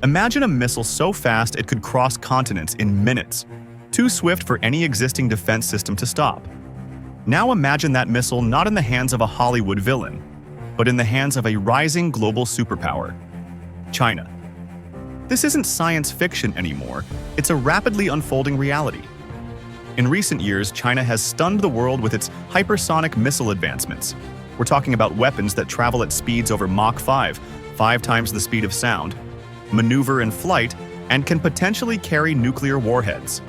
Imagine a missile so fast it could cross continents in minutes, too swift for any existing defense system to stop. Now imagine that missile not in the hands of a Hollywood villain, but in the hands of a rising global superpower, China. This isn't science fiction anymore, it's a rapidly unfolding reality. In recent years, China has stunned the world with its hypersonic missile advancements. We're talking about weapons that travel at speeds over Mach 5, 5 times the speed of sound, maneuver in flight, and can potentially carry nuclear warheads.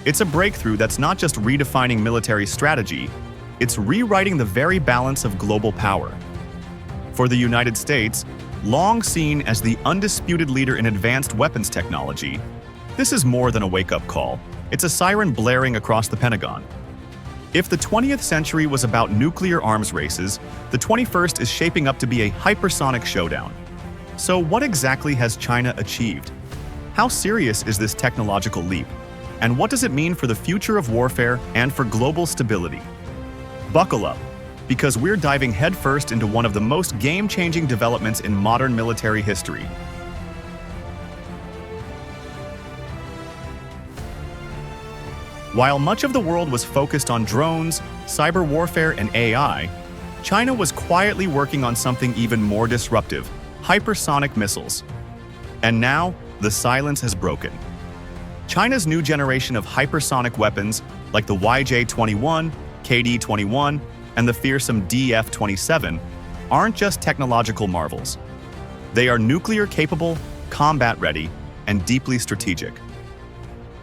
It's a breakthrough that's not just redefining military strategy, it's rewriting the very balance of global power. For the United States, long seen as the undisputed leader in advanced weapons technology, this is more than a wake-up call. It's a siren blaring across the Pentagon. If the 20th century was about nuclear arms races, the 21st is shaping up to be a hypersonic showdown. So what exactly has China achieved? How serious is this technological leap? And what does it mean for the future of warfare and for global stability? Buckle up, because we're diving headfirst into one of the most game-changing developments in modern military history. While much of the world was focused on drones, cyber warfare, and AI, China was quietly working on something even more disruptive: hypersonic missiles. And now, the silence has broken. China's new generation of hypersonic weapons, like the YJ-21, KD-21, and the fearsome DF-27, aren't just technological marvels. They are nuclear-capable, combat-ready, and deeply strategic.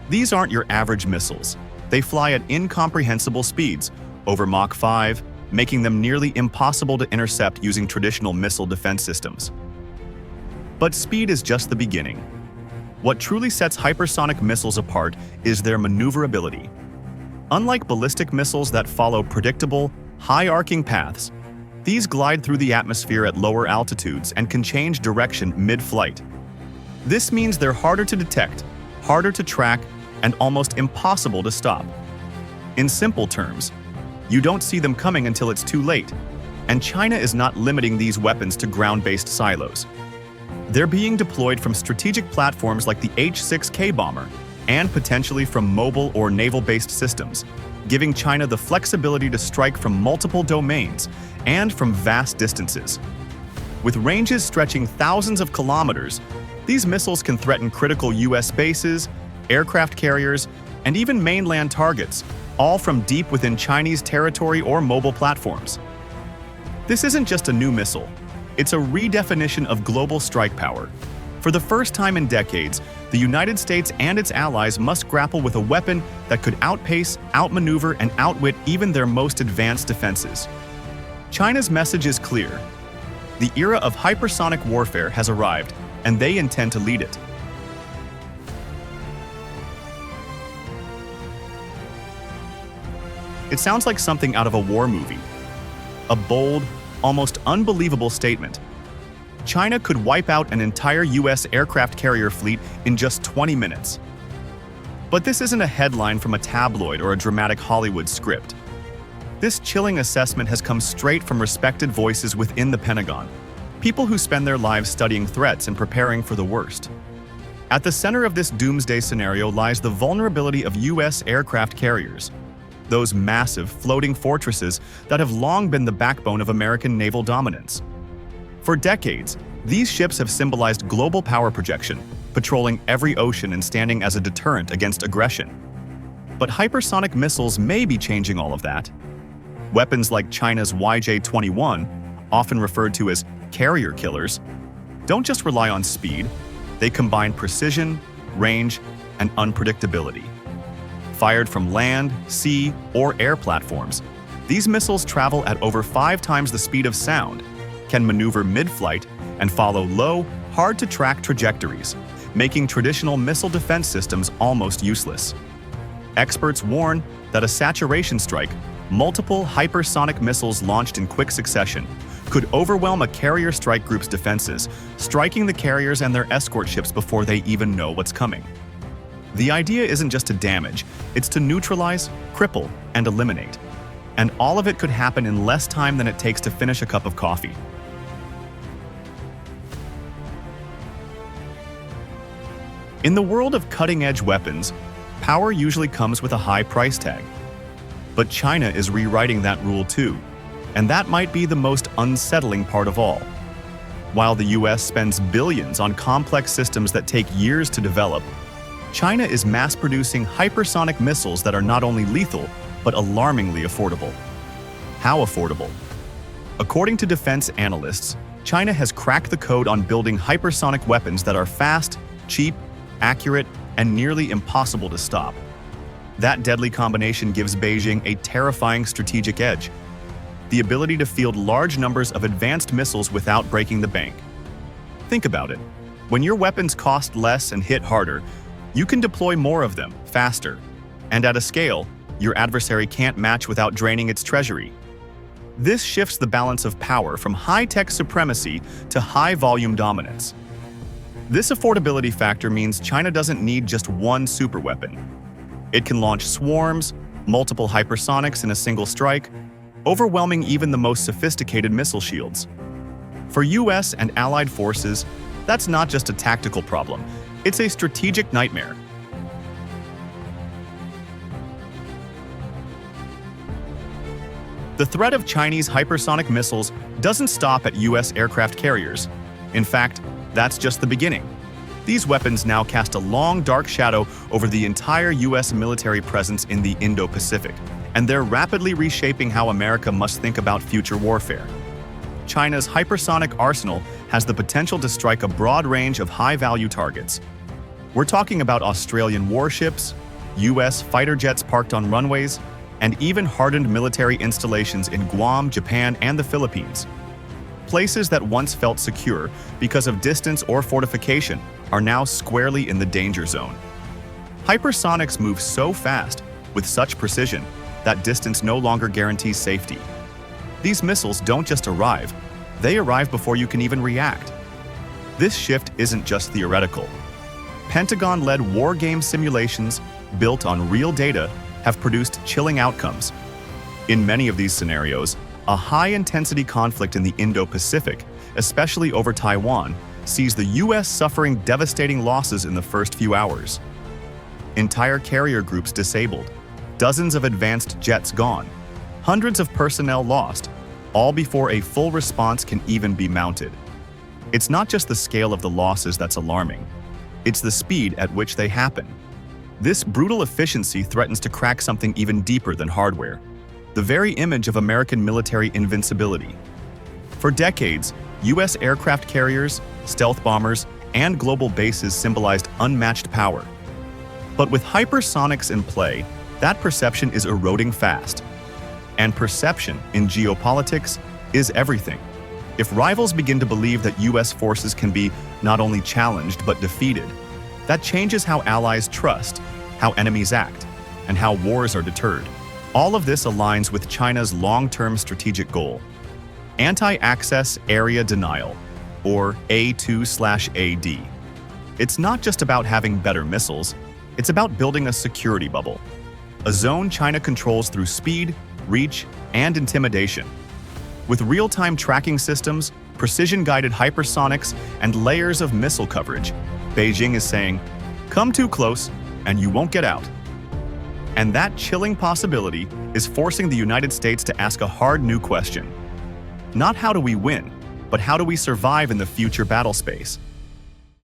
These aren't your average missiles. They fly at incomprehensible speeds, over Mach 5, making them nearly impossible to intercept using traditional missile defense systems. But speed is just the beginning. What truly sets hypersonic missiles apart is their maneuverability. Unlike ballistic missiles that follow predictable, high-arcing paths, these glide through the atmosphere at lower altitudes and can change direction mid-flight. This means they're harder to detect, harder to track, and almost impossible to stop. In simple terms, you don't see them coming until it's too late, and China is not limiting these weapons to ground-based silos. They're being deployed from strategic platforms like the H-6K bomber, and potentially from mobile or naval-based systems, giving China the flexibility to strike from multiple domains and from vast distances. With ranges stretching thousands of kilometers, these missiles can threaten critical US bases, aircraft carriers, and even mainland targets, all from deep within Chinese territory or mobile platforms. This isn't just a new missile, it's a redefinition of global strike power. For the first time in decades, the United States and its allies must grapple with a weapon that could outpace, outmaneuver, and outwit even their most advanced defenses. China's message is clear. The era of hypersonic warfare has arrived, and they intend to lead it. It sounds like something out of a war movie. A bold, almost unbelievable statement. China could wipe out an entire US aircraft carrier fleet in just 20 minutes. But this isn't a headline from a tabloid or a dramatic Hollywood script. This chilling assessment has come straight from respected voices within the Pentagon, people who spend their lives studying threats and preparing for the worst. At the center of this doomsday scenario lies the vulnerability of US aircraft carriers, those massive, floating fortresses that have long been the backbone of American naval dominance. For decades, these ships have symbolized global power projection, patrolling every ocean and standing as a deterrent against aggression. But hypersonic missiles may be changing all of that. Weapons like China's YJ-21, often referred to as carrier killers, don't just rely on speed, they combine precision, range, and unpredictability. Fired from land, sea, or air platforms, these missiles travel at over 5 times the speed of sound, can maneuver mid-flight, and follow low, hard-to-track trajectories, making traditional missile defense systems almost useless. Experts warn that a saturation strike, multiple hypersonic missiles launched in quick succession, could overwhelm a carrier strike group's defenses, striking the carriers and their escort ships before they even know what's coming. The idea isn't just to damage, it's to neutralize, cripple, and eliminate. And all of it could happen in less time than it takes to finish a cup of coffee. In the world of cutting-edge weapons, power usually comes with a high price tag. But China is rewriting that rule too, and that might be the most unsettling part of all. While the US spends billions on complex systems that take years to develop, China is mass-producing hypersonic missiles that are not only lethal, but alarmingly affordable. How affordable? According to defense analysts, China has cracked the code on building hypersonic weapons that are fast, cheap, accurate, and nearly impossible to stop. That deadly combination gives Beijing a terrifying strategic edge: the ability to field large numbers of advanced missiles without breaking the bank. Think about it. When your weapons cost less and hit harder, you can deploy more of them, faster, and at a scale your adversary can't match without draining its treasury. This shifts the balance of power from high-tech supremacy to high-volume dominance. This affordability factor means China doesn't need just one superweapon. It can launch swarms, multiple hypersonics in a single strike, overwhelming even the most sophisticated missile shields. For US and allied forces, that's not just a tactical problem, it's a strategic nightmare. The threat of Chinese hypersonic missiles doesn't stop at US aircraft carriers. In fact, that's just the beginning. These weapons now cast a long, dark shadow over the entire US military presence in the Indo-Pacific, and they're rapidly reshaping how America must think about future warfare. China's hypersonic arsenal has the potential to strike a broad range of high-value targets. We're talking about Australian warships, US fighter jets parked on runways, and even hardened military installations in Guam, Japan, and the Philippines. Places that once felt secure because of distance or fortification are now squarely in the danger zone. Hypersonics move so fast, with such precision, that distance no longer guarantees safety. These missiles don't just arrive, they arrive before you can even react. This shift isn't just theoretical. Pentagon-led war game simulations, built on real data, have produced chilling outcomes. In many of these scenarios, a high-intensity conflict in the Indo-Pacific, especially over Taiwan, sees the US suffering devastating losses in the first few hours. Entire carrier groups disabled, dozens of advanced jets gone, hundreds of personnel lost, all before a full response can even be mounted. It's not just the scale of the losses that's alarming, it's the speed at which they happen. This brutal efficiency threatens to crack something even deeper than hardware: the very image of American military invincibility. For decades, US aircraft carriers, stealth bombers, and global bases symbolized unmatched power. But with hypersonics in play, that perception is eroding fast. And perception in geopolitics is everything. If rivals begin to believe that US forces can be not only challenged but defeated, that changes how allies trust, how enemies act, and how wars are deterred. All of this aligns with China's long-term strategic goal: anti-access area denial, or A2/AD. It's not just about having better missiles, it's about building a security bubble, a zone China controls through speed, reach, and intimidation. With real-time tracking systems, precision-guided hypersonics, and layers of missile coverage, Beijing is saying, "Come too close, and you won't get out." And that chilling possibility is forcing the United States to ask a hard new question. Not how do we win, but how do we survive in the future battle space?